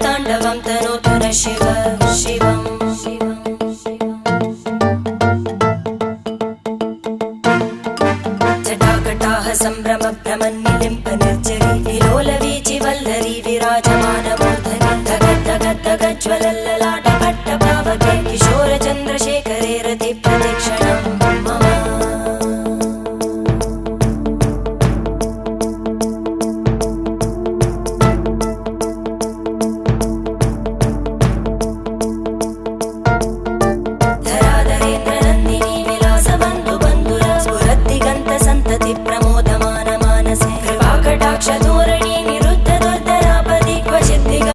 ताण्डवं तनोतु न शिव शिवम् जटाकटाह सम्भ्रम भ्रमन्निलिम्प निर्जरी विलोलवीचि वल्लरी विराजमानमूर्धनि धगद्धगद्धगज्ज्वलल्लला